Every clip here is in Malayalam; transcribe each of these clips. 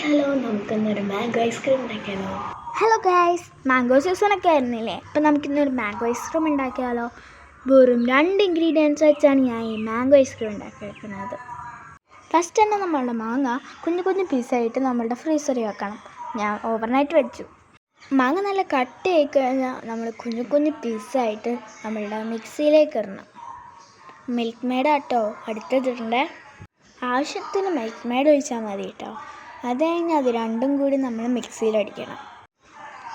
ഹലോ, നമുക്കിന്നൊരു മാംഗോ ഐസ്ക്രീം ഉണ്ടാക്കിയാലോ? ഹലോ ഗൈസ്, മാംഗോ സീസണൊക്കെ ആയിരുന്നില്ലേ? അപ്പം നമുക്കിന്നൊരു മാംഗോ ഐസ്ക്രീം ഉണ്ടാക്കിയാലോ? വെറും 2 ഇൻഗ്രീഡിയൻസ് വെച്ചാണ് ഞാൻ ഈ മാംഗോ ഐസ്ക്രീം ഉണ്ടാക്കിയിരിക്കുന്നത്. ഫസ്റ്റ് തന്നെ നമ്മളുടെ മാങ്ങ കുഞ്ഞു കുഞ്ഞു പീസായിട്ട് നമ്മളുടെ ഫ്രീസറിൽ വെക്കണം. ഞാൻ ഓവർനൈറ്റ് വെച്ചു. മാങ്ങ നല്ല കട്ടിയായി കഴിഞ്ഞാൽ നമ്മൾ കുഞ്ഞു കുഞ്ഞു പീസായിട്ട് നമ്മളുടെ മിക്സിയിലേക്ക് ഇടണം. മിൽക്ക് മെയ്ഡ് ആട്ടോ അടുത്തിട്ടുണ്ട്. ആവശ്യത്തിന് മിൽക്ക് മെയ്ഡ് ഒഴിച്ചാൽ മതി കേട്ടോ. അത് കഴിഞ്ഞ് അത് രണ്ടും കൂടി നമ്മൾ മിക്സിയിലടിക്കണം.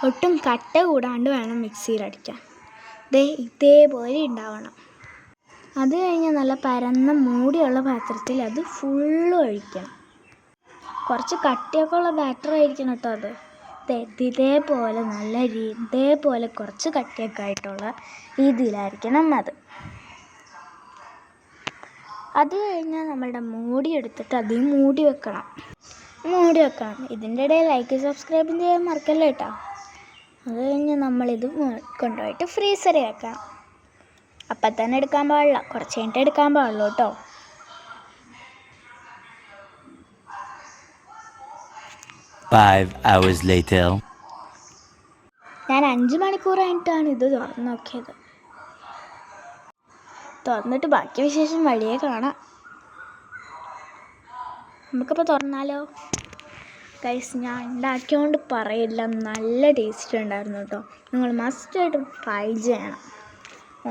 ഒട്ടും കട്ട കൂടാണ്ട് വേണം മിക്സിയിലടിക്കാൻ. ഇതേപോലെ ഉണ്ടാവണം. അത് കഴിഞ്ഞ് നല്ല പരന്ന മൂടിയുള്ള പാത്രത്തിൽ അത് ഫുള്ളും ഒഴിക്കണം. കുറച്ച് കട്ടിയൊക്കെ ഉള്ള ബാറ്റർ ആയിരിക്കണം കേട്ടോ അത്. ഇതേപോലെ ഇതേപോലെ കുറച്ച് കട്ടിയൊക്കെ ആയിട്ടുള്ള രീതിയിലായിരിക്കണം അത്. അത് കഴിഞ്ഞാൽ നമ്മളുടെ മൂടി എടുത്തിട്ട് അതിൽ മൂടി വെക്കണം. ഇതിൻ്റെ ഇടയിൽ ലൈക്ക് സബ്സ്ക്രൈബും ചെയ്യാൻ മറക്കല്ലേ കേട്ടോ. അത് കഴിഞ്ഞ് നമ്മളിത് കൊണ്ടുപോയിട്ട് ഫ്രീസറിൽ വെക്കണം. അപ്പം തന്നെ എടുക്കാൻ പാടില്ല, കുറച്ച് കഴിഞ്ഞിട്ട് എടുക്കാൻ പാടുള്ളൂ കേട്ടോ. ഞാൻ 5 മണിക്കൂർ കഴിഞ്ഞിട്ടാണ് ഇത് തുറന്ന് നോക്കിയത്. തുറന്നിട്ട് ബാക്കി വിശേഷം വഴിയേ കാണാം. നമുക്കപ്പോൾ തുറന്നാലോ? ഗൈസ്, ഞാൻ ഉണ്ടാക്കിയോണ്ട് പറയില്ല, നല്ല ടേസ്റ്റ് ഉണ്ടായിരുന്നു കേട്ടോ. നിങ്ങൾ മസ്റ്റായിട്ടും ട്രൈ ചെയ്യണം.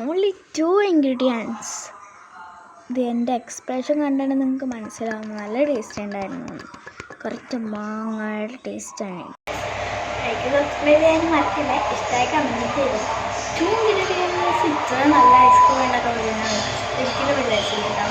Only 2 ingredients. ഇത് എൻ്റെ എക്സ്പ്രഷൻ കണ്ടിട്ട് നിങ്ങൾക്ക് മനസ്സിലാവും നല്ല ടേസ്റ്റ് ഉണ്ടായിരുന്നു. കുറച്ച് മാങ്ങയുടെ ടേസ്റ്റാണ്. ലൈക്ക് സബ്സ്ക്രൈബ് ചെയ്യാൻ മറക്കില്ല. ഇഷ്ടമായി കമൻറ്റ് ചെയ്തു. 2 ഇൻഗ്രീഡിയൻസ് ഇത്ര നല്ല ഐസ്ക്രീം ഉണ്ടാക്കാൻ പറ്റുന്നതാണ് ഒരിക്കലും വിചാരിച്ചില്ല കേട്ടോ.